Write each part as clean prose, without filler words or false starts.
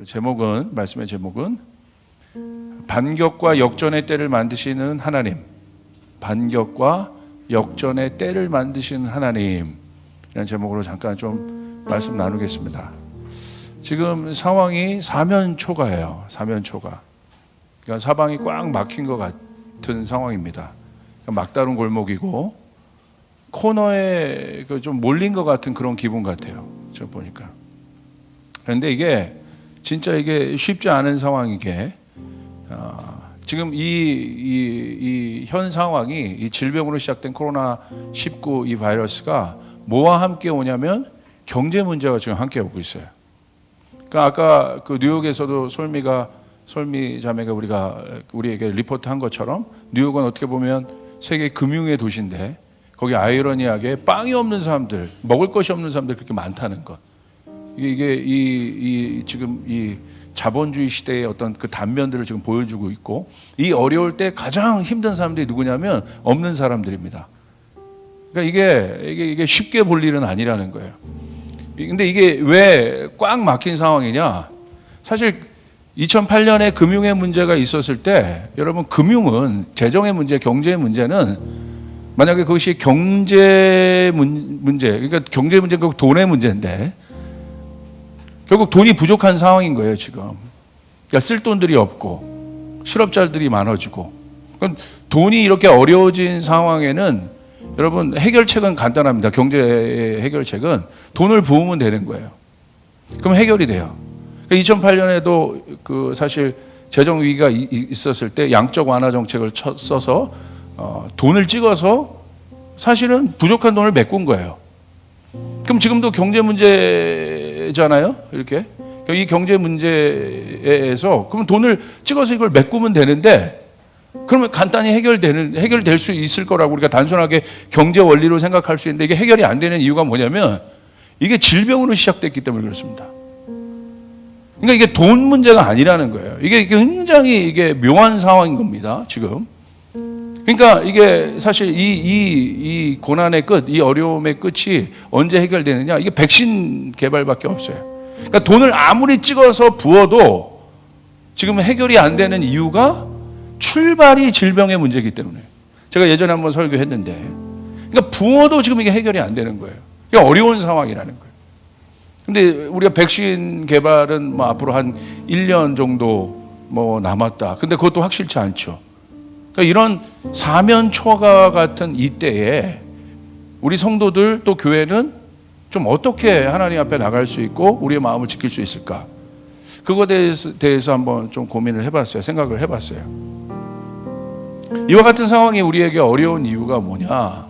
제목은, 말씀의 제목은 반격과 역전의 때를 만드시는 하나님, 반격과 역전의 때를 만드시는 하나님, 이라는 제목으로 잠깐 좀 말씀 나누겠습니다. 지금 상황이 사면초가예요. 사면초가. 그러니까 사방이 꽉 막힌 것 같은 상황입니다. 그러니까 막다른 골목이고 코너에 좀 몰린 것 같은 그런 기분 같아요. 지금 보니까. 그런데 이게 진짜 이게 쉽지 않은 상황이게, 지금 이 현 상황이 이 질병으로 시작된 코로나19 이 바이러스가 뭐와 함께 오냐면 경제 문제가 지금 함께 오고 있어요. 그러니까 아까 그 뉴욕에서도 솔미 자매가 우리에게 리포트한 것처럼 뉴욕은 어떻게 보면 세계 금융의 도시인데 거기 아이러니하게 빵이 없는 사람들, 먹을 것이 없는 사람들 그렇게 많다는 것. 이게 지금 이 자본주의 시대의 어떤 그 단면들을 지금 보여주고 있고, 이 어려울 때 가장 힘든 사람들이 누구냐면 없는 사람들입니다. 그러니까 이게 쉽게 볼 일은 아니라는 거예요. 근데 이게 왜 꽉 막힌 상황이냐? 사실 2008년에 금융의 문제가 있었을 때, 여러분, 금융은 재정의 문제, 경제의 문제는 만약에 그것이 경제 문제, 그러니까 경제 문제는 결국 돈의 문제인데 결국 돈이 부족한 상황인 거예요, 지금. 그러니까 쓸 돈들이 없고 실업자들이 많아지고. 그럼 돈이 이렇게 어려워진 상황에는 여러분 해결책은 간단합니다. 경제의 해결책은 돈을 부으면 되는 거예요. 그럼 해결이 돼요. 2008년에도 그 사실 재정 위기가 있었을 때 양적 완화 정책을 써서 돈을 찍어서 사실은 부족한 돈을 메꾼 거예요. 그럼 지금도 경제 문제잖아요. 이렇게 이 경제 문제에서 그럼 돈을 찍어서 이걸 메꾸면 되는데, 그러면 간단히 해결될 수 있을 거라고 우리가 단순하게 경제 원리로 생각할 수 있는데, 이게 해결이 안 되는 이유가 뭐냐면 이게 질병으로 시작됐기 때문에 그렇습니다. 그러니까 이게 돈 문제가 아니라는 거예요. 이게 굉장히 이게 묘한 상황인 겁니다, 지금. 그러니까 이게 사실 이 고난의 끝, 이 어려움의 끝이 언제 해결되느냐? 이게 백신 개발밖에 없어요. 그러니까 돈을 아무리 찍어서 부어도 지금 해결이 안 되는 이유가 출발이 질병의 문제이기 때문에. 제가 예전에 한번 설교했는데, 그러니까 부어도 지금 이게 해결이 안 되는 거예요. 이게 어려운 상황이라는 거예요. 근데 우리가 백신 개발은 뭐 앞으로 한 1년 정도 뭐 남았다. 근데 그것도 확실치 않죠. 그러니까 이런 사면초가 같은 이때에 우리 성도들 또 교회는 좀 어떻게 하나님 앞에 나갈 수 있고 우리의 마음을 지킬 수 있을까? 그거에 대해서 한번 좀 고민을 해봤어요. 생각을 해봤어요. 이와 같은 상황이 우리에게 어려운 이유가 뭐냐?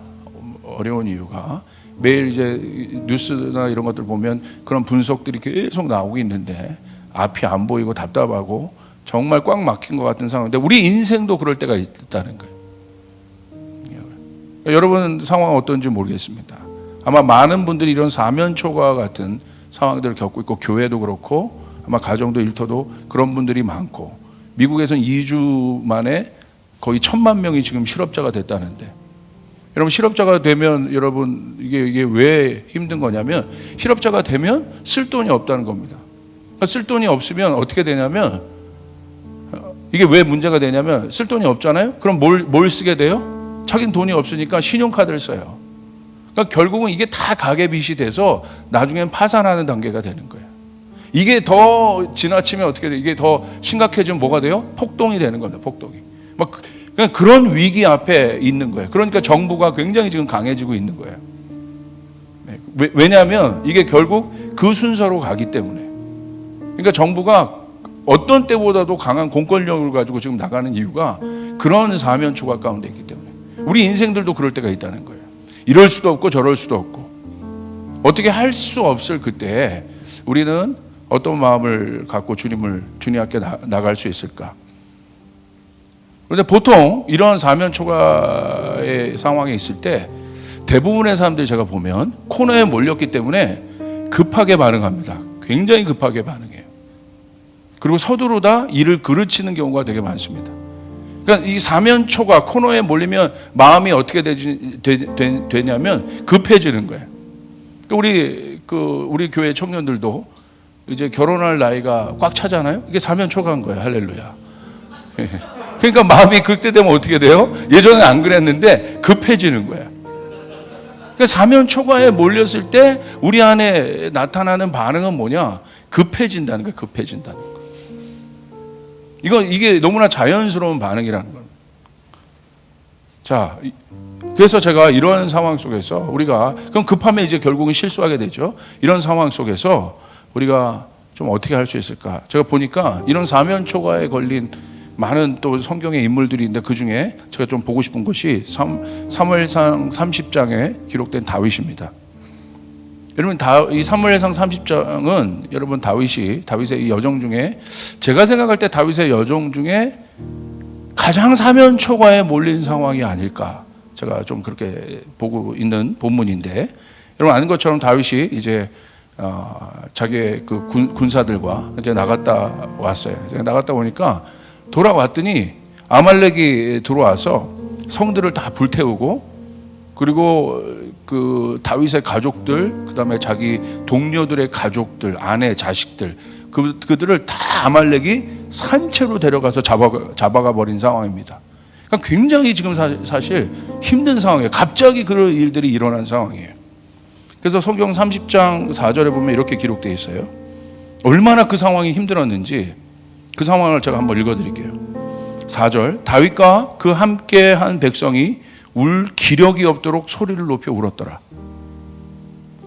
어려운 이유가 매일 이제 뉴스나 이런 것들 보면 그런 분석들이 계속 나오고 있는데 앞이 안 보이고 답답하고 정말 꽉 막힌 것 같은 상황인데 우리 인생도 그럴 때가 있다는 거예요. 여러분 상황은 어떤지 모르겠습니다. 아마 많은 분들이 이런 사면초가 같은 상황들을 겪고 있고, 교회도 그렇고 아마 가정도 일터도 그런 분들이 많고, 미국에서는 2주 만에 거의 1,000만 명이 지금 실업자가 됐다는데, 여러분 실업자가 되면 여러분 이게 왜 힘든 거냐면 실업자가 되면 쓸 돈이 없다는 겁니다. 그러니까 쓸 돈이 없으면 어떻게 되냐면, 이게 왜 문제가 되냐면 쓸 돈이 없잖아요. 그럼 뭘 쓰게 돼요? 자기는 돈이 없으니까 신용카드를 써요. 그러니까 결국은 이게 다 가계빚이 돼서 나중엔 파산하는 단계가 되는 거예요. 이게 더 지나치면 어떻게 돼요? 이게 더 심각해지면 뭐가 돼요? 폭동이 되는 겁니다. 폭동이. 막 그런 위기 앞에 있는 거예요. 그러니까 정부가 굉장히 지금 강해지고 있는 거예요. 왜냐하면 이게 결국 그 순서로 가기 때문에. 그러니까 정부가 어떤 때보다도 강한 공권력을 가지고 지금 나가는 이유가 그런 사면초가 가운데 있기 때문에. 우리 인생들도 그럴 때가 있다는 거예요. 이럴 수도 없고 저럴 수도 없고 어떻게 할 수 없을 그때에 우리는 어떤 마음을 갖고 주님 앞에 나갈 수 있을까? 그런데 보통 이런 사면초가의 상황에 있을 때 대부분의 사람들이 제가 보면 코너에 몰렸기 때문에 급하게 반응합니다. 굉장히 급하게 반응해요. 그리고 서두르다 일을 그르치는 경우가 되게 많습니다. 그러니까 이 사면초가 코너에 몰리면 마음이 어떻게 되냐면 급해지는 거예요. 우리 교회 청년들도 이제 결혼할 나이가 꽉 차잖아요. 이게 사면 초과한 거예요. 할렐루야. 그러니까 마음이 그때 되면 어떻게 돼요? 예전에 안 그랬는데 급해지는 거야. 그러니까 사면 초과에 몰렸을 때 우리 안에 나타나는 반응은 뭐냐? 급해진다는 거야. 급해진다는 거. 이게 너무나 자연스러운 반응이라는 거예요. 자, 그래서 제가 이런 상황 속에서 우리가 그럼 급하면 이제 결국은 실수하게 되죠. 이런 상황 속에서 우리가 좀 어떻게 할 수 있을까? 제가 보니까 이런 사면 초과에 걸린 많은 또 성경의 인물들이 있는데 그 중에 제가 좀 보고 싶은 것이 사무엘상 30장에 기록된 다윗입니다. 여러분, 이 사무엘상 30장은 여러분 다윗의 이 여정 중에 제가 생각할 때 다윗의 여정 중에 가장 사면 초과에 몰린 상황이 아닐까. 제가 좀 그렇게 보고 있는 본문인데, 여러분 아는 것처럼 다윗이 이제 자기의 그 군사들과 이제 나갔다 왔어요. 나갔다 오니까 돌아왔더니 아말렉이 들어와서 성들을 다 불태우고, 그리고 그 다윗의 가족들, 그다음에 자기 동료들의 가족들, 아내, 자식들, 그들을 다 아말렉이 산채로 데려가서 잡아가 버린 상황입니다. 그러니까 굉장히 지금 사실 힘든 상황이에요. 갑자기 그런 일들이 일어난 상황이에요. 그래서 성경 30장 4절에 보면 이렇게 기록되어 있어요. 얼마나 그 상황이 힘들었는지 그 상황을 제가 한번 읽어드릴게요. 4절, 다윗과 그 함께한 백성이 울 기력이 없도록 소리를 높여 울었더라.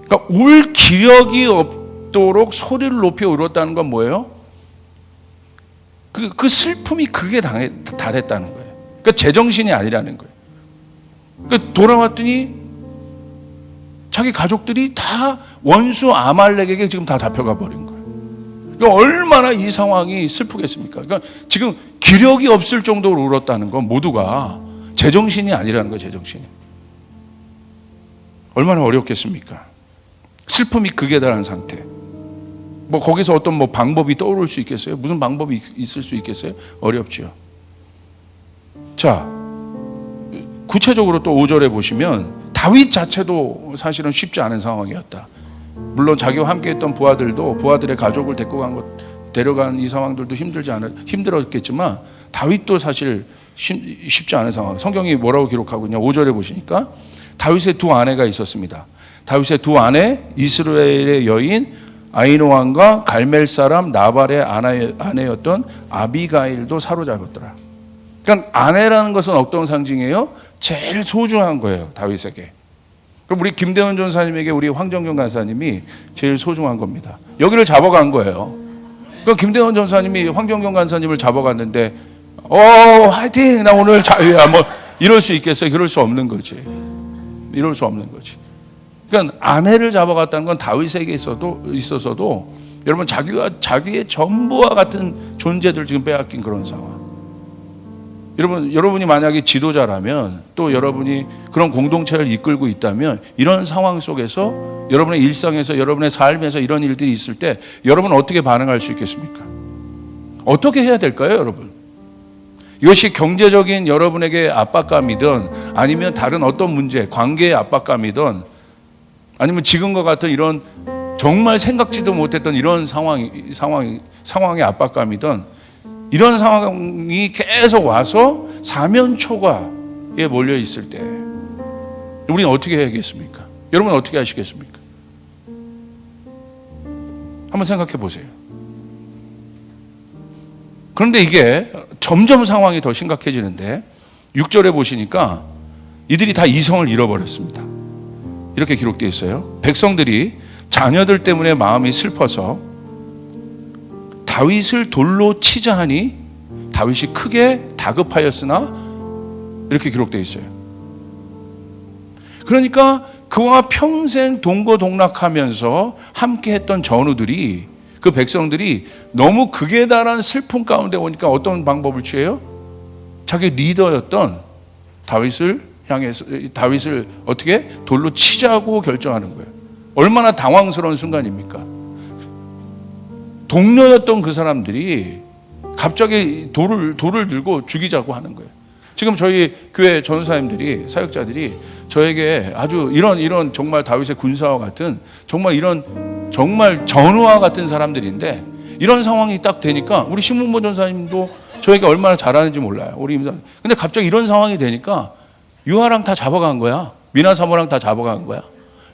그러니까 울 기력이 없도록 소리를 높여 울었다는 건 뭐예요? 그 슬픔이 극에 달했다는 거예요. 그러니까 제정신이 아니라는 거예요. 그러니까 돌아왔더니 자기 가족들이 다 원수 아말렉에게 지금 다 잡혀가 버린 거예요. 그러니까 얼마나 이 상황이 슬프겠습니까? 그러니까 지금 기력이 없을 정도로 울었다는 건 모두가 제정신이 아니라는 거예요. 제정신이. 얼마나 어렵겠습니까? 슬픔이 극에 달한 상태. 뭐 거기서 어떤 뭐 방법이 떠오를 수 있겠어요? 무슨 방법이 있을 수 있겠어요? 어렵죠. 자, 구체적으로 또 5절에 보시면 다윗 자체도 사실은 쉽지 않은 상황이었다. 물론 자기와 함께했던 부하들의 가족을 데려간 이 상황들도 힘들었겠지만 다윗도 사실 쉽지 않은 상황. 성경이 뭐라고 기록하고 있냐? 5절에 보시니까 다윗의 두 아내가 있었습니다. 다윗의 두 아내, 이스라엘의 여인 아히노암과 갈멜 사람 나발의 아내였던 아비가일도 사로잡았더라. 그러니까 아내라는 것은 어떤 상징이에요? 제일 소중한 거예요, 다윗에게. 그럼 우리 김대원 전사님에게 우리 황정경 간사님이 제일 소중한 겁니다. 여기를 잡아간 거예요. 그럼 김대원 전사님이 황정경 간사님을 잡아갔는데 화이팅! 나 오늘 자유야. 뭐 이럴 수 있겠어요? 그럴 수 없는 거지. 이럴 수 없는 거지. 그러니까 아내를 잡아갔다는 건 다윗에게 있어서도 여러분 자기의 전부와 같은 존재들 지금 빼앗긴 그런 상황. 여러분이 만약에 지도자라면 또 여러분이 그런 공동체를 이끌고 있다면 이런 상황 속에서 여러분의 일상에서 여러분의 삶에서 이런 일들이 있을 때 여러분은 어떻게 반응할 수 있겠습니까? 어떻게 해야 될까요, 여러분? 이것이 경제적인 여러분에게 압박감이든 아니면 다른 어떤 문제, 관계의 압박감이든 아니면 지금과 같은 이런 정말 생각지도 못했던 이런 상황의 압박감이든 이런 상황이 계속 와서 사면 초과에 몰려 있을 때 우리는 어떻게 해야겠습니까? 여러분 어떻게 하시겠습니까? 한번 생각해 보세요. 그런데 이게 점점 상황이 더 심각해지는데 6절에 보시니까 이들이 다 이성을 잃어버렸습니다. 이렇게 기록되어 있어요. 백성들이 자녀들 때문에 마음이 슬퍼서 다윗을 돌로 치자 하니 다윗이 크게 다급하였으나 이렇게 기록되어 있어요. 그러니까 그와 평생 동거동락하면서 함께했던 전우들이 그 백성들이 너무 극에 달한 슬픔 가운데 오니까 어떤 방법을 취해요? 자기 리더였던 다윗을 향해서 다윗을 어떻게 돌로 치자고 결정하는 거예요. 얼마나 당황스러운 순간입니까? 동료였던 그 사람들이 갑자기 돌을 들고 죽이자고 하는 거예요. 지금 저희 교회 전사님들이 사역자들이 저에게 아주 이런 정말 다윗의 군사와 같은 정말 이런 정말 전우와 같은 사람들인데 이런 상황이 딱 되니까 우리 신문보 전사님도 저에게 얼마나 잘하는지 몰라요. 근데 갑자기 이런 상황이 되니까 유아랑 다 잡아간 거야. 미나 사모랑 다 잡아간 거야.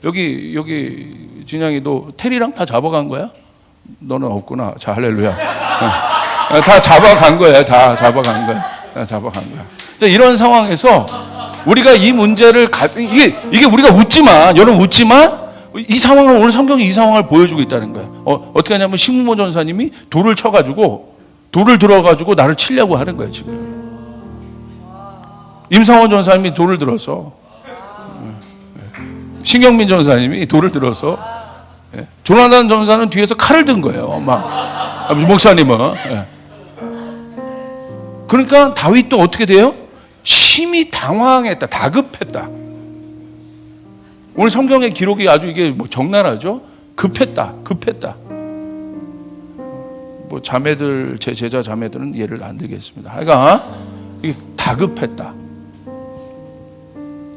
여기 진양이도 테리랑 다 잡아간 거야. 너는 없구나. 자, 할렐루야. 다 잡아간 거야. 다 잡아간 거야. 자, 이런 상황에서 우리가 이 문제를 이게 우리가 여러분 웃지만 이 상황을 오늘 성경이 이 상황을 보여주고 있다는 거야. 어떻게 하냐면 신문보 전사님이 돌을 들어가지고 나를 치려고 하는 거야 지금. 임상원 전사님이 돌을 들어서, 신경민 전사님이 돌을 들어서, 조나단 전사는 뒤에서 칼을 든 거예요. 목사님은. 그러니까 다윗도 어떻게 돼요? 심히 당황했다, 다급했다. 오늘 성경의 기록이 아주 이게 적나라하죠. 급했다. 제 제자 자매들은 예를 안 들겠습니다. 하여간 이게 다급했다.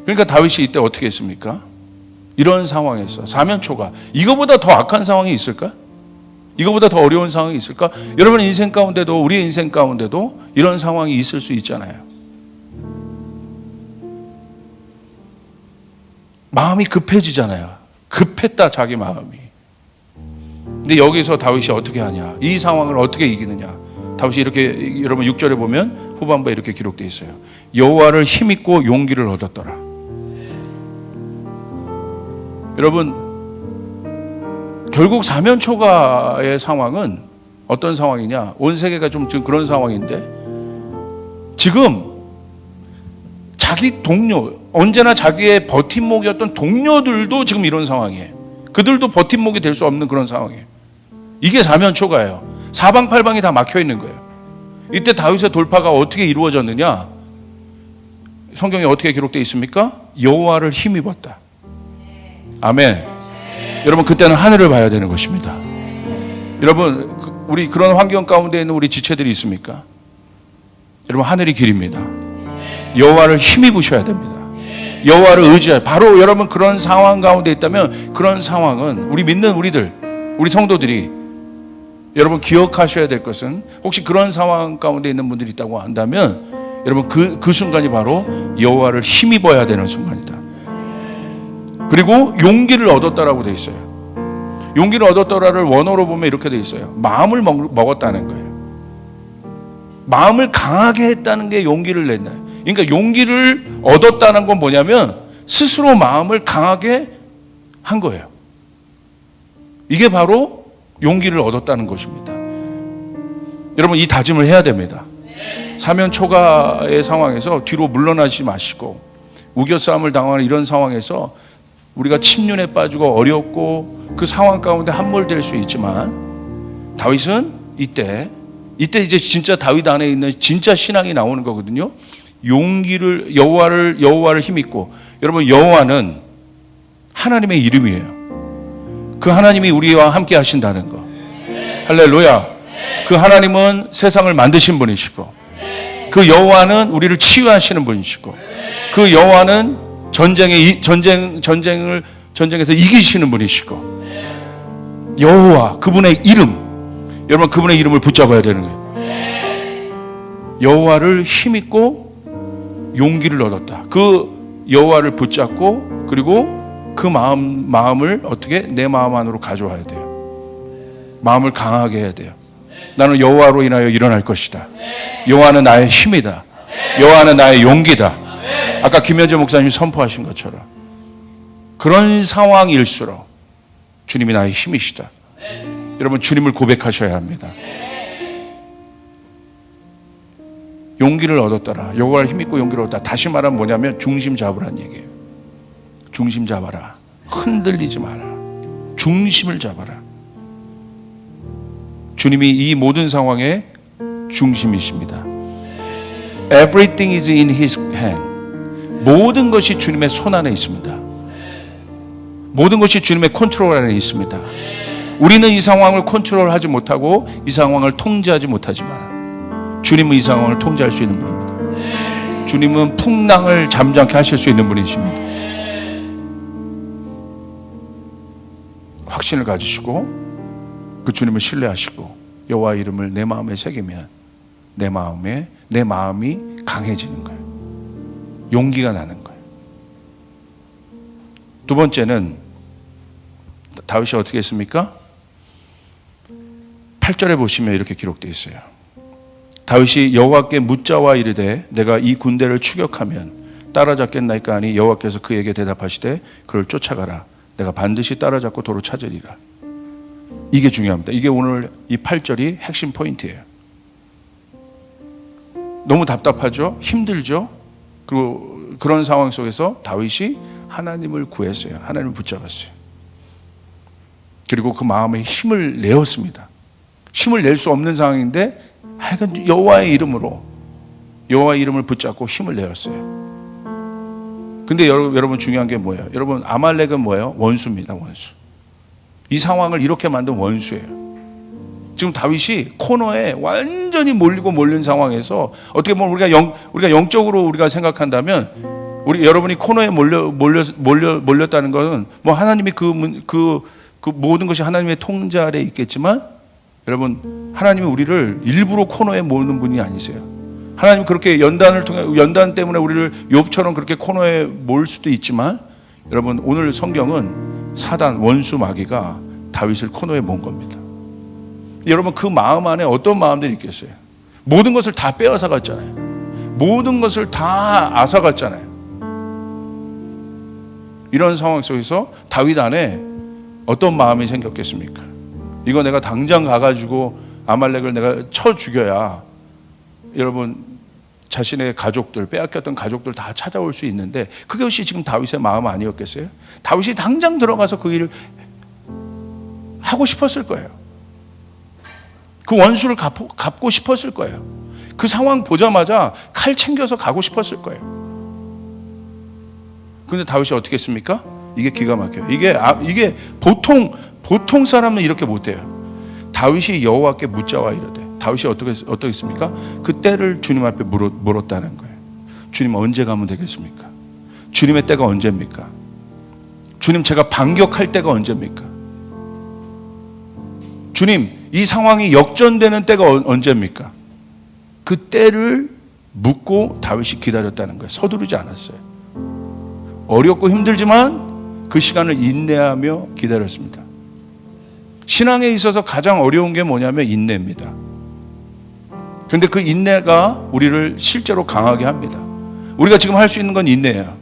그러니까 다윗이 이때 어떻게 했습니까? 이런 상황에서 사면초가 이거보다 더 악한 상황이 있을까? 이거보다 더 어려운 상황이 있을까? 여러분 인생 가운데도, 우리의 인생 가운데도 이런 상황이 있을 수 있잖아요. 마음이 급해지잖아요. 급했다, 자기 마음이. 근데 여기서 다윗이 어떻게 하냐? 이 상황을 어떻게 이기느냐? 다윗이 이렇게, 여러분 6절에 보면 후반부에 이렇게 기록되어 있어요. 여호와를 힘입고 용기를 얻었더라. 여러분, 결국 사면초가의 상황은 어떤 상황이냐? 온 세계가 지금 그런 상황인데, 지금 자기 동료, 언제나 자기의 버팀목이었던 동료들도 지금 이런 상황이에요. 그들도 버팀목이 될 수 없는 그런 상황이에요. 이게 사면초가예요. 사방팔방이 다 막혀 있는 거예요. 이때 다윗의 돌파가 어떻게 이루어졌느냐? 성경에 어떻게 기록되어 있습니까? 여호와를 힘입었다. 아멘. 여러분, 그때는 하늘을 봐야 되는 것입니다. 여러분, 우리 그런 환경 가운데 있는 우리 지체들이 있습니까? 여러분, 하늘이 길입니다. 여호와를 힘입으셔야 됩니다. 여호와를 의지해야. 바로 여러분 그런 상황 가운데 있다면, 그런 상황은 우리 믿는 우리 성도들이 여러분 기억하셔야 될 것은, 혹시 그런 상황 가운데 있는 분들이 있다고 한다면 여러분 그 순간이 바로 여호와를 힘입어야 되는 순간이다. 그리고 용기를 얻었다라고 돼 있어요. 용기를 얻었더라를 원어로 보면 이렇게 돼 있어요. 마음을 먹었다는 거예요. 마음을 강하게 했다는 게 용기를 냈나요? 그러니까 용기를 얻었다는 건 뭐냐면 스스로 마음을 강하게 한 거예요. 이게 바로 용기를 얻었다는 것입니다. 여러분, 이 다짐을 해야 됩니다. 사면초가의 상황에서 뒤로 물러나지 마시고, 우겨싸움을 당하는 이런 상황에서 우리가 침륜에 빠지고 어렵고 그 상황 가운데 함몰될 수 있지만, 다윗은 이때 이제 진짜 다윗 안에 있는 진짜 신앙이 나오는 거거든요. 용기를, 여호와를 힘입고. 여러분, 여호와는 하나님의 이름이에요. 그 하나님이 우리와 함께 하신다는 거. 할렐루야. 그 하나님은 세상을 만드신 분이시고, 그 여호와는 우리를 치유하시는 분이시고, 그 여호와는 전쟁에서 이기시는 분이시고, 여호와, 그분의 이름, 여러분 그분의 이름을 붙잡아야 되는 거예요. 여호와를 힘입고 용기를 얻었다. 그 여호와를 붙잡고, 그리고 그 마음을 어떻게 내 마음 안으로 가져와야 돼요. 마음을 강하게 해야 돼요. 나는 여호와로 인하여 일어날 것이다. 여호와는 나의 힘이다. 여호와는 나의 용기다. 아까 김현재 목사님이 선포하신 것처럼 그런 상황일수록 주님이 나의 힘이시다. 여러분, 주님을 고백하셔야 합니다. 용기를 얻었더라. 여호와를 힘입고 용기를 얻었다. 다시 말하면 뭐냐면 중심 잡으라는 얘기예요. 중심 잡아라. 흔들리지 마라. 중심을 잡아라. 주님이 이 모든 상황의 중심이십니다. Everything is in His hand. 모든 것이 주님의 손 안에 있습니다. 모든 것이 주님의 컨트롤 안에 있습니다. 우리는 이 상황을 컨트롤하지 못하고 이 상황을 통제하지 못하지만 주님은 이 상황을 통제할 수 있는 분입니다. 주님은 풍랑을 잠잠케 하실 수 있는 분이십니다. 확신을 가지시고 그 주님을 신뢰하시고 여호와 이름을 내 마음에 새기면 내 마음이 강해지는 거예요. 용기가 나는 거예요. 두 번째는 다윗이 어떻게 했습니까? 8절에 보시면 이렇게 기록되어 있어요. 다윗이 여호와께 묻자와 이르되 내가 이 군대를 추격하면 따라잡겠나이까 하니 여호와께서 그에게 대답하시되 그를 쫓아가라. 내가 반드시 따라잡고 도로 찾으리라. 이게 중요합니다. 이게 오늘 이 8절이 핵심 포인트예요. 너무 답답하죠? 힘들죠? 그리고 그런 상황 속에서 다윗이 하나님을 구했어요. 하나님을 붙잡았어요. 그리고 그 마음에 힘을 내었습니다. 힘을 낼 수 없는 상황인데 하여간 여호와의 이름을 붙잡고 힘을 내었어요. 근데 여러분 중요한 게 뭐예요? 여러분 아말렉은 뭐예요? 원수입니다. 원수. 이 상황을 이렇게 만든 원수예요. 지금 다윗이 코너에 완전히 몰린 상황에서 어떻게 보면 우리가 영적으로 우리가 생각한다면 여러분이 코너에 몰렸다는 것은 뭐 하나님이 그 모든 것이 하나님의 통제 아래 있겠지만 여러분 하나님이 우리를 일부러 코너에 모으는 분이 아니세요. 하나님 그렇게 연단 때문에 우리를 욥처럼 그렇게 코너에 몰 수도 있지만 여러분 오늘 성경은 사단 원수 마귀가 다윗을 코너에 모은 겁니다. 여러분 그 마음 안에 어떤 마음들이 있겠어요? 모든 것을 다 빼앗아 갔잖아요. 모든 것을 다 앗아 갔잖아요. 이런 상황 속에서 다윗 안에 어떤 마음이 생겼겠습니까? 이거 내가 당장 가가지고 아말렉을 내가 쳐 죽여야 여러분 자신의 가족들, 빼앗겼던 가족들 다 찾아올 수 있는데 그것이 지금 다윗의 마음 아니었겠어요? 다윗이 당장 들어가서 그 일을 하고 싶었을 거예요. 그 원수를 갚고 싶었을 거예요. 그 상황 보자마자 칼 챙겨서 가고 싶었을 거예요. 그런데 다윗이 어떻게 했습니까? 이게 기가 막혀요. 이게 보통 사람은 이렇게 못해요. 다윗이 여호와께 묻자와 이르되 다윗이 어떻게 했습니까? 그 때를 주님 앞에 물었다는 거예요. 주님 언제 가면 되겠습니까? 주님의 때가 언제입니까? 주님 제가 반격할 때가 언제입니까? 주님 이 상황이 역전되는 때가 언제입니까? 그 때를 묻고 다윗이 기다렸다는 거예요. 서두르지 않았어요. 어렵고 힘들지만 그 시간을 인내하며 기다렸습니다. 신앙에 있어서 가장 어려운 게 뭐냐면 인내입니다. 그런데 그 인내가 우리를 실제로 강하게 합니다. 우리가 지금 할 수 있는 건 인내예요.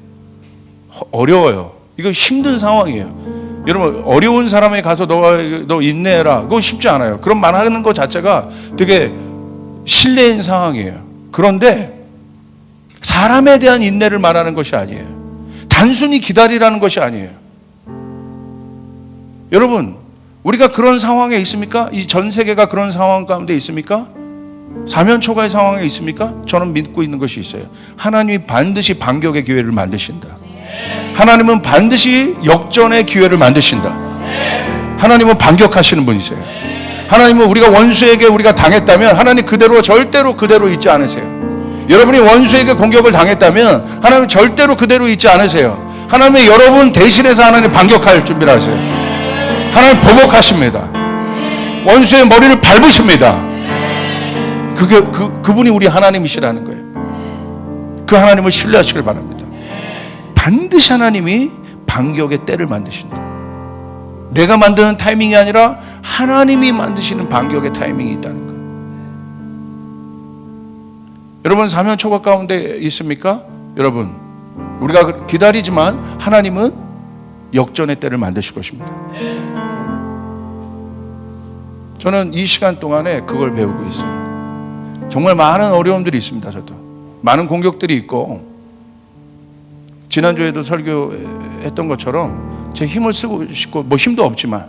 어려워요. 이거 힘든 상황이에요. 여러분 어려운 사람에 가서 너 인내해라. 그거 쉽지 않아요. 그런 말 하는 것 자체가 되게 실례인 상황이에요. 그런데 사람에 대한 인내를 말하는 것이 아니에요. 단순히 기다리라는 것이 아니에요. 여러분 우리가 그런 상황에 있습니까? 이 전 세계가 그런 상황 가운데 있습니까? 사면초가의 상황에 있습니까? 저는 믿고 있는 것이 있어요. 하나님이 반드시 반격의 기회를 만드신다. 하나님은 반드시 역전의 기회를 만드신다. 하나님은 반격하시는 분이세요. 하나님은 우리가 원수에게 우리가 당했다면 하나님 절대로 그대로 있지 않으세요. 여러분이 원수에게 공격을 당했다면 하나님 절대로 그대로 있지 않으세요. 하나님은 여러분 대신해서 하나님 반격할 준비를 하세요. 하나님 보복하십니다. 원수의 머리를 밟으십니다. 그분이 우리 하나님이시라는 거예요. 그 하나님을 신뢰하시길 바랍니다. 반드시 하나님이 반격의 때를 만드신다. 내가 만드는 타이밍이 아니라 하나님이 만드시는 반격의 타이밍이 있다는 거예요. 여러분 사면초가 가운데 있습니까? 여러분 우리가 기다리지만 하나님은 역전의 때를 만드실 것입니다. 저는 이 시간 동안에 그걸 배우고 있어요. 정말 많은 어려움들이 있습니다. 저도 많은 공격들이 있고 지난주에도 설교했던 것처럼 제 힘을 쓰고 싶고 뭐 힘도 없지만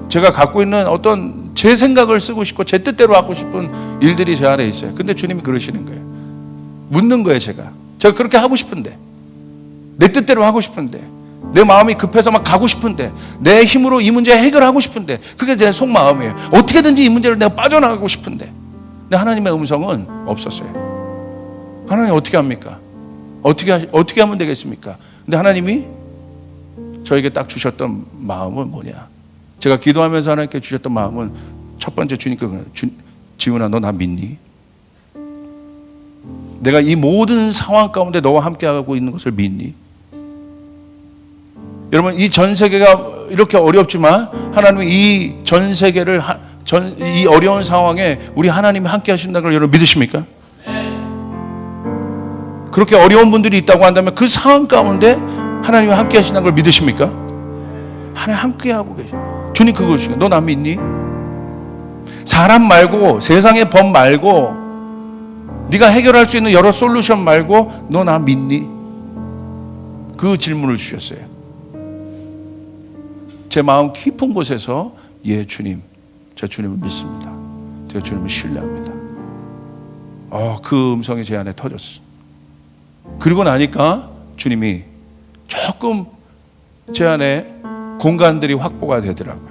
제가 갖고 있는 어떤 제 생각을 쓰고 싶고 제 뜻대로 하고 싶은 일들이 제 안에 있어요. 근데 주님이 그러시는 거예요. 묻는 거예요. 제가 그렇게 하고 싶은데 내 뜻대로 하고 싶은데 내 마음이 급해서 막 가고 싶은데 내 힘으로 이 문제 해결하고 싶은데 그게 제 속마음이에요. 어떻게든지 이 문제를 내가 빠져나가고 싶은데 근데 하나님의 음성은 없었어요. 하나님 어떻게 합니까? 어떻게 하면 되겠습니까? 근데 하나님이 저에게 딱 주셨던 마음은 뭐냐? 제가 기도하면서 하나님께 주셨던 마음은 첫 번째 주님께 지훈아, 너 나 믿니? 내가 이 모든 상황 가운데 너와 함께하고 있는 것을 믿니? 여러분, 이 전 세계가 이렇게 어렵지만 하나님이 이 전 세계를 이 어려운 상황에 우리 하나님이 함께 하신다는 걸 여러분 믿으십니까? 그렇게 어려운 분들이 있다고 한다면 그 상황 가운데 하나님이 함께 하신다는 걸 믿으십니까? 하나님 함께 하고 계셔. 주님 그것이야. 너 나 믿니? 사람 말고, 세상의 법 말고, 네가 해결할 수 있는 여러 솔루션 말고 너 나 믿니? 그 질문을 주셨어요. 제 마음 깊은 곳에서 예 주님, 제가 주님을 믿습니다. 제가 주님을 신뢰합니다. 그 음성이 제 안에 터졌어. 그리고 나니까 주님이 조금 제 안에 공간들이 확보가 되더라고요.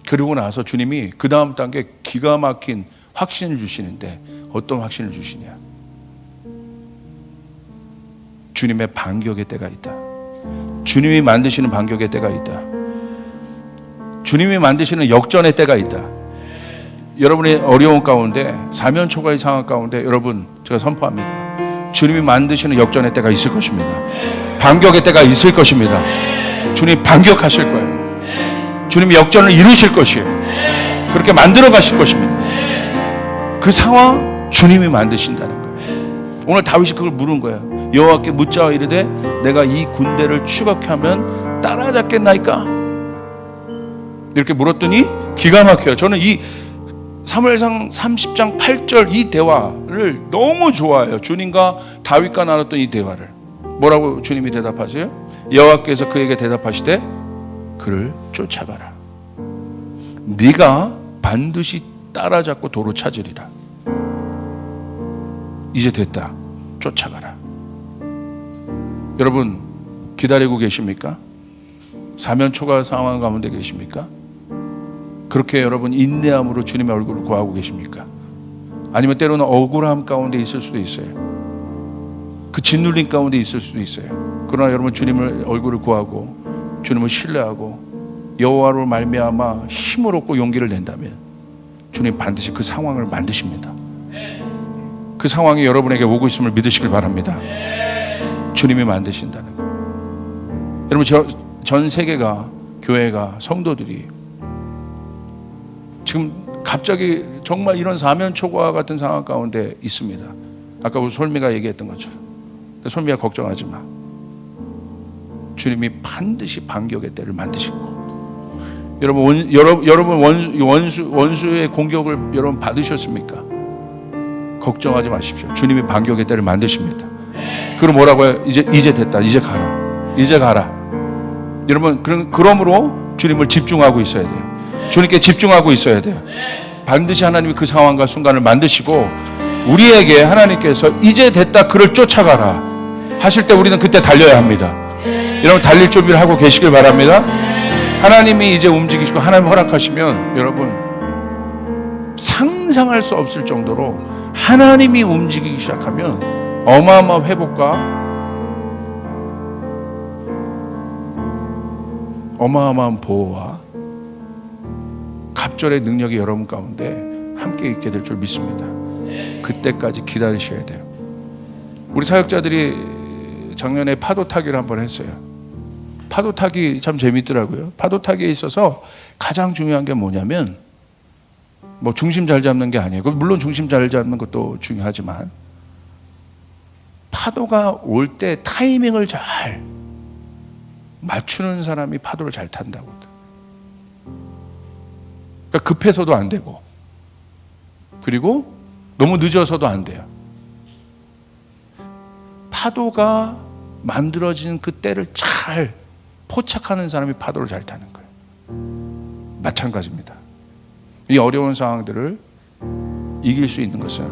그리고 나서 주님이 그 다음 단계 기가 막힌 확신을 주시는데, 어떤 확신을 주시냐? 주님의 반격의 때가 있다. 주님이 만드시는 반격의 때가 있다. 주님이 만드시는 역전의 때가 있다. 여러분의 어려운 가운데, 사면초가의 상황 가운데 여러분, 제가 선포합니다. 주님이 만드시는 역전의 때가 있을 것입니다. 반격의 때가 있을 것입니다. 주님이 반격하실 거예요. 주님이 역전을 이루실 것이에요. 그렇게 만들어 가실 것입니다. 그 상황 주님이 만드신다는 거예요. 오늘 다윗이 그걸 물은 거예요. 여호와께 묻자 이르되 내가 이 군대를 추격케 하면 따라잡겠나이까? 이렇게 물었더니 기가 막혀요. 저는 이 사무엘상 30장 8절 이 대화를 너무 좋아해요. 주님과 다윗과 나눴던 이 대화를. 뭐라고 주님이 대답하세요? 여호와께서 그에게 대답하시되 그를 쫓아가라. 네가 반드시 따라잡고 도로 찾으리라. 이제 됐다. 쫓아가라. 여러분 기다리고 계십니까? 사면초가 상황 가운데 계십니까? 그렇게 여러분 인내함으로 주님의 얼굴을 구하고 계십니까? 아니면 때로는 억울함 가운데 있을 수도 있어요. 그 짓눌림 가운데 있을 수도 있어요. 그러나 여러분 주님을 얼굴을 구하고 주님을 신뢰하고 여호와로 말미암아 힘을 얻고 용기를 낸다면 주님 반드시 그 상황을 만드십니다. 그 상황이 여러분에게 오고 있음을 믿으시길 바랍니다. 주님이 만드신다는 거예요. 여러분 전 세계가, 교회가, 성도들이 지금 갑자기 정말 이런 사면초가 같은 상황 가운데 있습니다. 아까 우리 솔미가 얘기했던 것처럼. 솔미야 걱정하지 마. 주님이 반드시 반격의 때를 만드시고, 여러분 원수의 공격을 여러분 받으셨습니까? 걱정하지 마십시오. 주님이 반격의 때를 만드십니다. 그럼 뭐라고 해요? 이제 됐다. 이제 가라. 이제 가라. 여러분 그러므로 주님을 집중하고 있어야 돼요. 주님께 집중하고 있어야 돼요. 반드시 하나님이 그 상황과 순간을 만드시고 우리에게 하나님께서 이제 됐다. 그를 쫓아가라 하실 때 우리는 그때 달려야 합니다. 여러분 달릴 준비를 하고 계시길 바랍니다. 하나님이 이제 움직이시고 하나님 허락하시면 여러분 상상할 수 없을 정도로 하나님이 움직이기 시작하면 어마어마한 회복과 어마어마한 보호와 갑절의 능력이 여러분 가운데 함께 있게 될 줄 믿습니다. 그때까지 기다리셔야 돼요. 우리 사역자들이 작년에 파도 타기를 한번 했어요. 파도 타기 참 재밌더라고요. 파도 타기에 있어서 가장 중요한 게 뭐냐면 뭐 중심 잘 잡는 게 아니에요. 물론 중심 잘 잡는 것도 중요하지만 파도가 올 때 타이밍을 잘 맞추는 사람이 파도를 잘 탄다고. 그러니까 급해서도 안 되고 그리고 너무 늦어서도 안 돼요. 파도가 만들어진 그 때를 잘 포착하는 사람이 파도를 잘 타는 거예요. 마찬가지입니다. 이 어려운 상황들을 이길 수 있는 것은,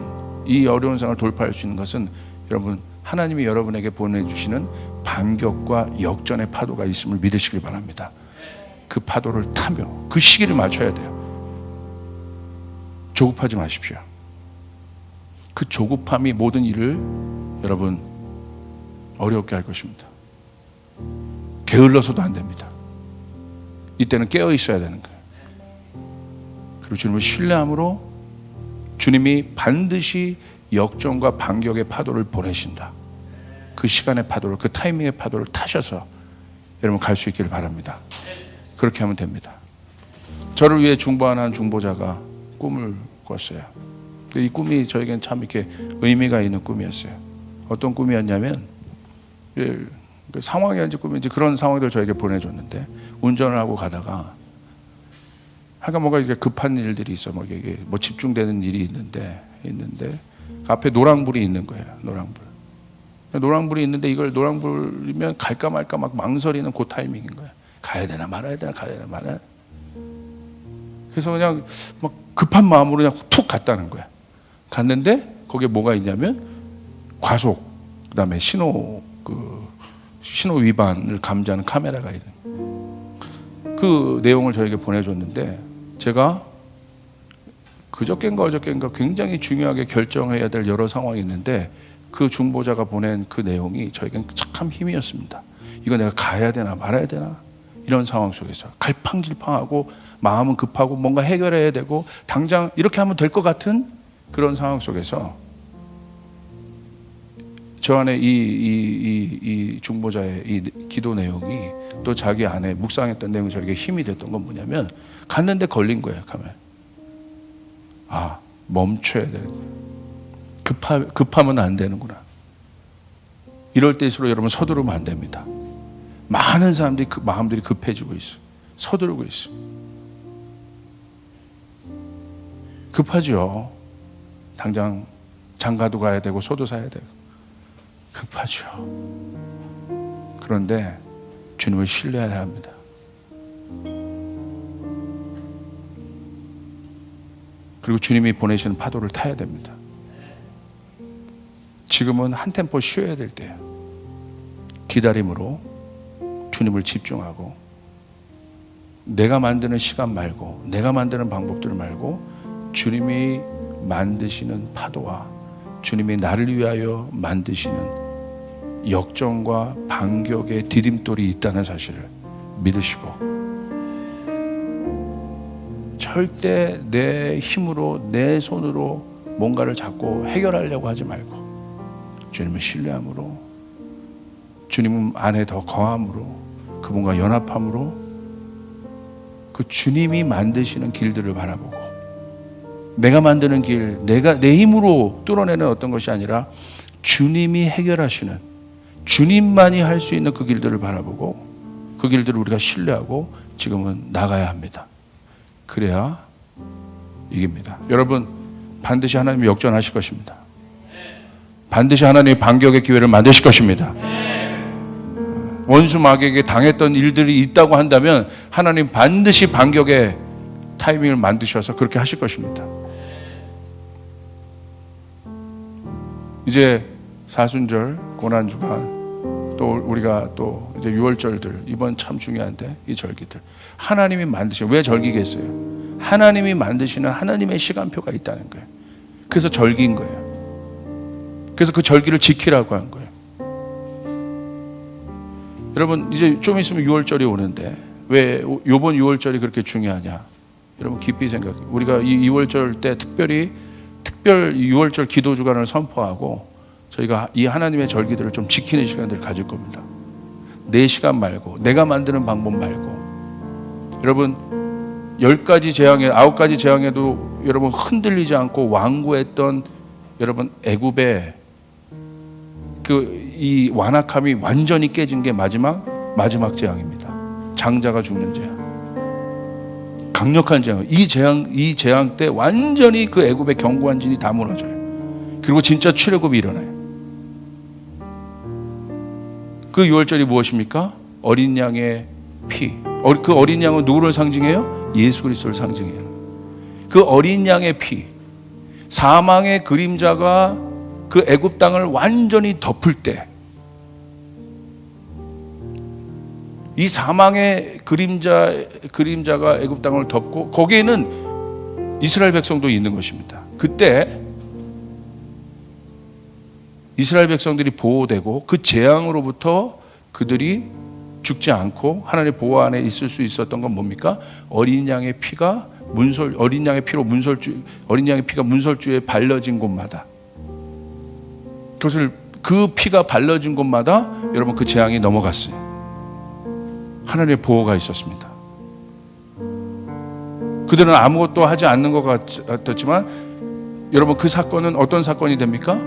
이 어려운 상황을 돌파할 수 있는 것은 여러분 하나님이 여러분에게 보내주시는 반격과 역전의 파도가 있음을 믿으시길 바랍니다. 그 파도를 타며 그 시기를 맞춰야 돼요. 조급하지 마십시오. 그 조급함이 모든 일을 여러분 어렵게 할 것입니다. 게을러서도 안 됩니다. 이때는 깨어 있어야 되는 거예요. 그리고 주님을 신뢰함으로 주님이 반드시 역전과 반격의 파도를 보내신다. 그 시간의 파도를, 그 타이밍의 파도를 타셔서 여러분 갈 수 있기를 바랍니다. 그렇게 하면 됩니다. 저를 위해 중보하는 한 중보자가 꿈을 꿨어요. 이 꿈이 저에겐 참 이렇게 의미가 있는 꿈이었어요. 어떤 꿈이었냐면, 그 상황이었는지 꿈인지 그런 상황들을 저에게 보내줬는데, 운전을 하고 가다가 하여간 뭔가 이렇게 급한 일들이 있어. 이게 뭐 집중되는 일이 있는데 앞에 노랑불이 있는 거예요. 노랑불이 있는데 이걸 노랑불이면 갈까 말까 막 망설이는 그 타이밍인 거예요. 가야 되나 말아야 되나, 가야 되나 말아야. 그래서 그냥 막 급한 마음으로 그냥 툭 갔다는 거야. 갔는데 거기에 뭐가 있냐면 과속, 그다음에 신호 위반을 감지하는 카메라가 있는. 그 내용을 저에게 보내줬는데, 제가 그저껜가 굉장히 중요하게 결정해야 될 여러 상황이 있는데, 그 중보자가 보낸 그 내용이 저에겐 참 힘이었습니다. 이거 내가 가야 되나 말아야 되나, 이런 상황 속에서 갈팡질팡하고 마음은 급하고 뭔가 해결해야 되고 당장 이렇게 하면 될 것 같은 그런 상황 속에서 저 안에 이 중보자의 이 기도 내용이, 또 자기 안에 묵상했던 내용이 저에게 힘이 됐던 건 뭐냐면, 갔는데 걸린 거예요. 가면 멈춰야 되는 거예요. 급하면 안 되는구나. 이럴 때일수록 여러분 서두르면 안 됩니다. 많은 사람들이 마음들이 급해지고 있어. 서두르고 있어. 급하죠. 당장 장가도 가야 되고 소도 사야 되고 급하죠. 그런데 주님을 신뢰해야 합니다. 그리고 주님이 보내시는 파도를 타야 됩니다. 지금은 한 템포 쉬어야 될 때예요. 기다림으로 주님을 집중하고, 내가 만드는 시간 말고, 내가 만드는 방법들 말고, 주님이 만드시는 파도와 주님이 나를 위하여 만드시는 역전과 반격의 디딤돌이 있다는 사실을 믿으시고, 절대 내 힘으로, 내 손으로 뭔가를 잡고 해결하려고 하지 말고, 주님을 신뢰함으로, 주님 안에 더 거함으로, 그분과 연합함으로 그 주님이 만드시는 길들을 바라보고, 내가 만드는 길, 내 힘으로 뚫어내는 어떤 것이 아니라 주님이 해결하시는, 주님만이 할 수 있는 그 길들을 바라보고, 그 길들을 우리가 신뢰하고 지금은 나가야 합니다. 그래야 이깁니다. 여러분, 반드시 하나님이 역전하실 것입니다. 반드시 하나님이 반격의 기회를 만드실 것입니다. 원수 마귀에게 당했던 일들이 있다고 한다면 하나님 반드시 반격의 타이밍을 만드셔서 그렇게 하실 것입니다. 이제 사순절, 고난주간, 또 우리가 또 이제 유월절들, 이번 참 중요한데 이 절기들 하나님이 만드시는, 왜 절기겠어요? 하나님이 만드시는 하나님의 시간표가 있다는 거예요. 그래서 절기인 거예요. 그래서 그 절기를 지키라고 한 거예요. 여러분, 이제 좀 있으면 6월절이 오는데 왜 이번 6월절이 그렇게 중요하냐? 여러분 깊이 생각해요. 우리가 이 2월절 때 특별 6월절 기도 주간을 선포하고 저희가 이 하나님의 절기들을 좀 지키는 시간들을 가질 겁니다. 내 시간 말고, 내가 만드는 방법 말고. 여러분, 10가지 재앙에, 9가지 재앙에도 여러분 흔들리지 않고 완고했던 여러분 애굽의 이 완악함이 완전히 깨진 게 마지막 재앙입니다. 장자가 죽는 재앙. 강력한 재앙. 이 재앙 때 완전히 그 애굽의 견고한 진이 다 무너져요. 그리고 진짜 출애굽이 일어나요. 그 6월절이 무엇입니까? 어린 양의 피. 그 어린 양은 누구를 상징해요? 예수 그리스도를 상징해요. 그 어린 양의 피, 사망의 그림자가 그 애굽 땅을 완전히 덮을 때, 이 사망의 그림자가 애굽 땅을 덮고 거기에는 이스라엘 백성도 있는 것입니다. 그때 이스라엘 백성들이 보호되고 그 재앙으로부터 그들이 죽지 않고 하나님의 보호 안에 있을 수 있었던 건 뭡니까? 어린 양의 피가 어린 양의 피가 문설주에 발려진 곳마다, 그 피가 발려진 곳마다 여러분 그 재앙이 넘어갔어요. 하나님의 보호가 있었습니다. 그들은 아무것도 하지 않는 것 같았지만 여러분 그 사건은 어떤 사건이 됩니까?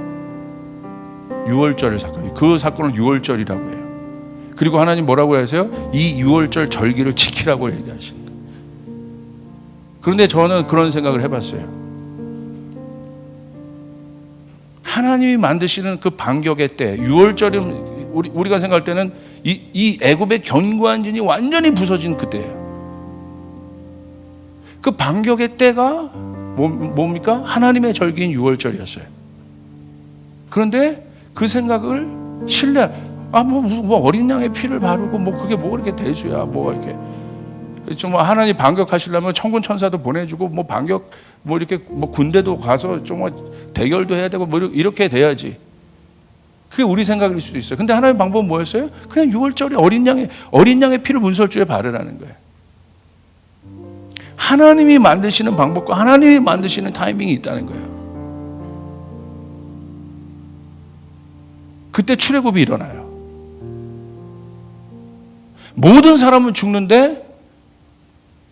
유월절 사건이에요. 그 사건을 유월절이라고 해요. 그리고 하나님 뭐라고 하세요? 이 유월절 절기를 지키라고 얘기하시는 거예요. 그런데 저는 그런 생각을 해봤어요. 하나님이 만드시는 그 반격의 때, 유월절이면 우리가 생각할 때는 이 애굽의 견고한 진이 완전히 부서진 그때예요. 그 반격의 때가 뭡니까? 하나님의 절기인 유월절이었어요. 그런데 그 생각을 뭐 어린 양의 피를 바르고 뭐 그게 뭐 그렇게 대수야, 뭐 이렇게 좀 하나님 반격하시려면 천군 천사도 보내주고 뭐 반격 뭐 이렇게 뭐 군대도 가서 좀 대결도 해야 되고 뭐 이렇게 돼야지. 그게 우리 생각일 수도 있어요. 근데 하나님의 방법은 뭐였어요? 그냥 유월절에 어린 양의 피를 문설주에 바르라는 거예요. 하나님이 만드시는 방법과 하나님이 만드시는 타이밍이 있다는 거예요. 그때 출애굽이 일어나요. 모든 사람은 죽는데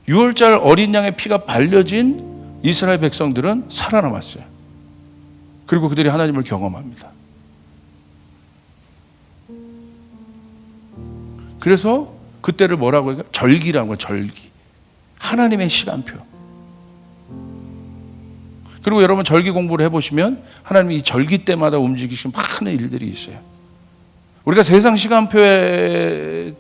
유월절 어린 양의 피가 발려진 이스라엘 백성들은 살아남았어요. 그리고 그들이 하나님을 경험합니다. 그래서 그때를 뭐라고 해요? 절기라는 거예요. 절기. 하나님의 시간표. 그리고 여러분 절기 공부를 해보시면 하나님이 이 절기 때마다 움직이시는 많은 일들이 있어요. 우리가 세상 시간표에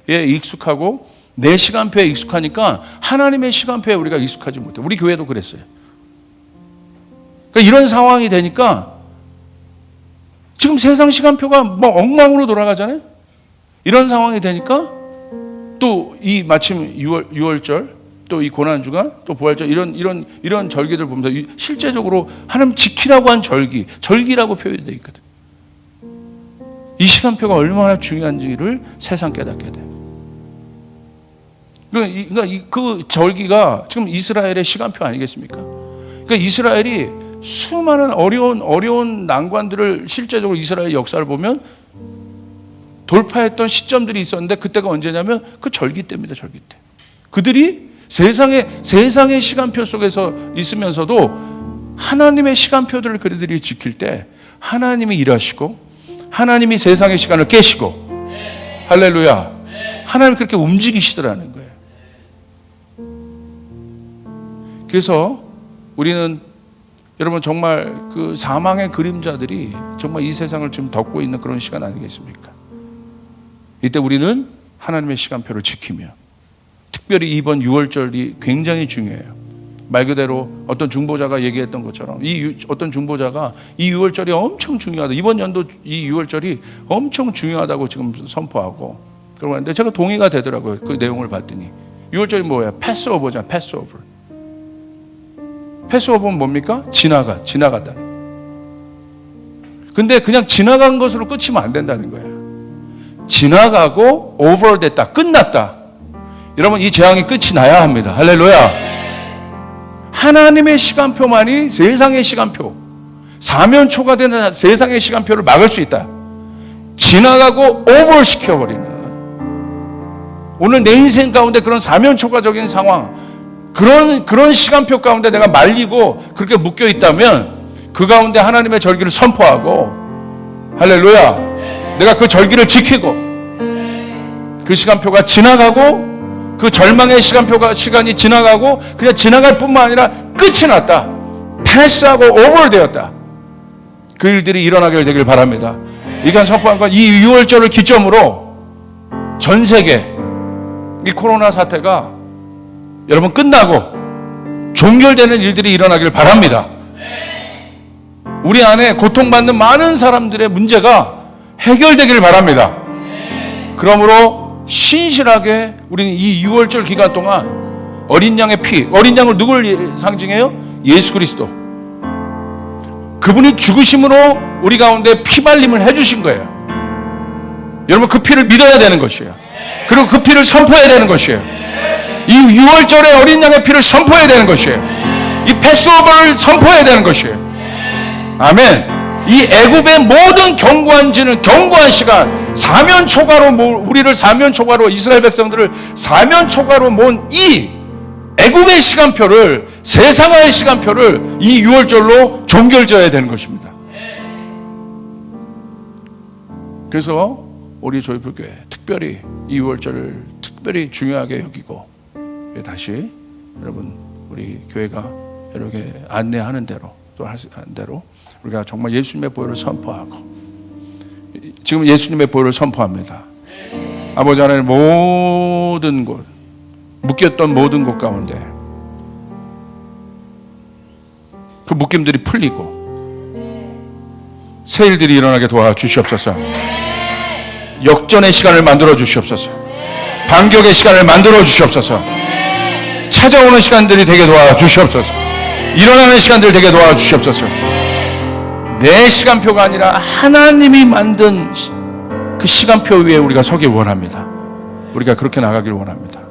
익숙하고 내 시간표에 익숙하니까 하나님의 시간표에 우리가 익숙하지 못해요. 우리 교회도 그랬어요. 그러니까 이런 상황이 되니까 지금 세상 시간표가 뭐 엉망으로 돌아가잖아요. 이런 상황이 되니까 또 이 마침 유월절, 또 이 고난주간, 또 부활절 이런 절기들 보면서 실제적으로 하나님 지키라고 한 절기라고 표현되어 있거든. 이 시간표가 얼마나 중요한지를 세상 깨닫게 돼. 그러니까 그 절기가 지금 이스라엘의 시간표 아니겠습니까? 그러니까 이스라엘이 수많은 어려운 난관들을 실제적으로 이스라엘 역사를 보면 돌파했던 시점들이 있었는데 그때가 언제냐면 그 절기 때입니다. 절기 때. 그들이 세상의 시간표 속에서 있으면서도 하나님의 시간표들을 그들이 지킬 때 하나님이 일하시고 하나님이 세상의 시간을 깨시고 할렐루야. 하나님이 그렇게 움직이시더라는 거예요. 그래서 우리는 여러분 정말 그 사망의 그림자들이 정말 이 세상을 지금 덮고 있는 그런 시간 아니겠습니까? 이때 우리는 하나님의 시간표를 지키며 특별히 이번 유월절이 굉장히 중요해요. 말 그대로 어떤 중보자가 얘기했던 것처럼 어떤 중보자가 이 유월절이 엄청 중요하다. 이번 연도 이 유월절이 엄청 중요하다고 지금 선포하고 그러는데 제가 동의가 되더라고요. 그 내용을 봤더니 유월절이 뭐예요? 패스오버잖아요. 패스오버는 뭡니까? 지나가다. 근데 그냥 지나간 것으로 끝이면 안 된다는 거예요. 지나가고 오버됐다. 끝났다. 여러분 이 재앙이 끝이 나야 합니다. 할렐루야. 하나님의 시간표만이 세상의 시간표, 사면초가 되는 세상의 시간표를 막을 수 있다. 지나가고 오버시켜버리는 오늘 내 인생 가운데 그런 사면초가적인 상황, 그런 시간표 가운데 내가 말리고 그렇게 묶여 있다면 그 가운데 하나님의 절기를 선포하고 할렐루야. 내가 그 절기를 지키고 그 시간표가 지나가고 그 절망의 시간이 지나가고 그냥 지나갈 뿐만 아니라 끝이 났다. 패스하고 오버되었다. 그 일들이 일어나게 되길 바랍니다. 이간 선포한 건 이 유월절을 기점으로 전 세계 이 코로나 사태가 여러분 끝나고 종결되는 일들이 일어나길 바랍니다. 우리 안에 고통받는 많은 사람들의 문제가 해결되길 바랍니다. 그러므로 신실하게 우리는 이 6월절 기간 동안 어린 양의 피, 어린 양을 누굴 상징해요? 예수 그리스도. 그분이 죽으심으로 우리 가운데 피말림을 해주신 거예요. 여러분 그 피를 믿어야 되는 것이에요. 그리고 그 피를 선포해야 되는 것이에요. 이 6월절에 어린 양의 피를 선포해야 되는 것이에요. 이 패스오버를 선포해야 되는 것이에요. 아멘. 이 애굽의 모든 견고한 지는 견고한 시간, 사면초가로 우리를 사면초가로, 이스라엘 백성들을 사면초가로 모은 이 애굽의 시간표를, 세상의 시간표를 이 6월절로 종결져야 되는 것입니다. 그래서 우리 조이풀교회 특별히 이 6월절을 특별히 중요하게 여기고, 다시 여러분 우리 교회가 이렇게 안내하는 대로, 또 하는 대로 우리가 정말 예수님의 보혈을 선포하고, 지금 예수님의 보혈을 선포합니다. 아버지 하나님, 모든 곳, 묶였던 모든 곳 가운데 그 묶임들이 풀리고 새 일들이 일어나게 도와주시옵소서. 역전의 시간을 만들어 주시옵소서. 반격의 시간을 만들어 주시옵소서. 찾아오는 시간들이 되게 도와주시옵소서. 일어나는 시간들 되게 도와주시옵소서. 내 시간표가 아니라 하나님이 만든 그 시간표 위에 우리가 서길 원합니다. 우리가 그렇게 나가길 원합니다.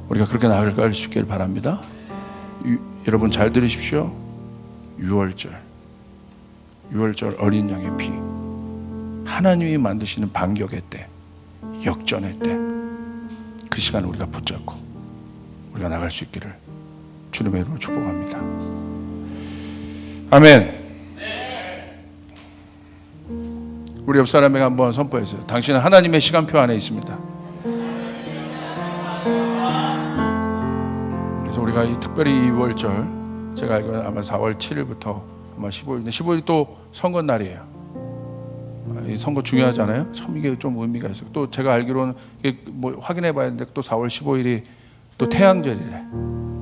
우리가 그렇게 나갈 수 있기를 바랍니다. 여러분 잘 들으십시오. 6월절 어린 양의 피, 하나님이 만드시는 반격의 때, 역전의 때, 그 시간을 우리가 붙잡고 우리가 나갈 수 있기를 주님의 이름으로 축복합니다. 아멘. 우리 옆 사람에게 한번 선포했어요. 당신은 하나님의 시간표 안에 있습니다. 그래서 우리가 특별히 이 6월절, 제가 알기로는 아마 4월 7일부터 아마 15일인데 15일이 또 선거 날이에요. 이 선거 중요하잖아요. 참 이게 좀 의미가 있어요. 또 제가 알기로는 이게 뭐 확인해 봐야 되는데 또 4월 15일이 또 태양절이래.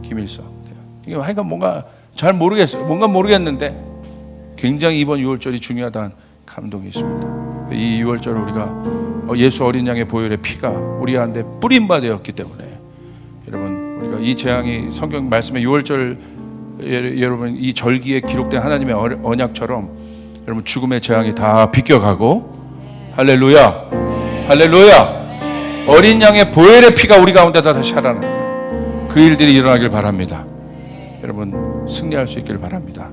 김일성. 이게 하여간 뭔가 잘 모르겠어요. 뭔가 모르겠는데 굉장히 이번 6월절이 중요하다는 감동이 있습니다. 이 6월절을 우리가 예수 어린 양의 보혈의 피가 우리 안에 뿌린 바 되었기 때문에, 여러분 우리가 이 재앙이 성경 말씀의 6월절, 여러분 이 절기에 기록된 하나님의 언약처럼 여러분 죽음의 재앙이 다 비껴가고, 할렐루야, 할렐루야, 어린 양의 보혈의 피가 우리 가운데 다시 살아나는 그 일들이 일어나길 바랍니다. 여러분 승리할 수 있기를 바랍니다.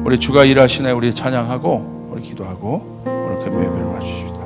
우리 주가 일하시네. 우리 찬양하고 우리 기도하고 오늘 금요일 예배를 마치십시다.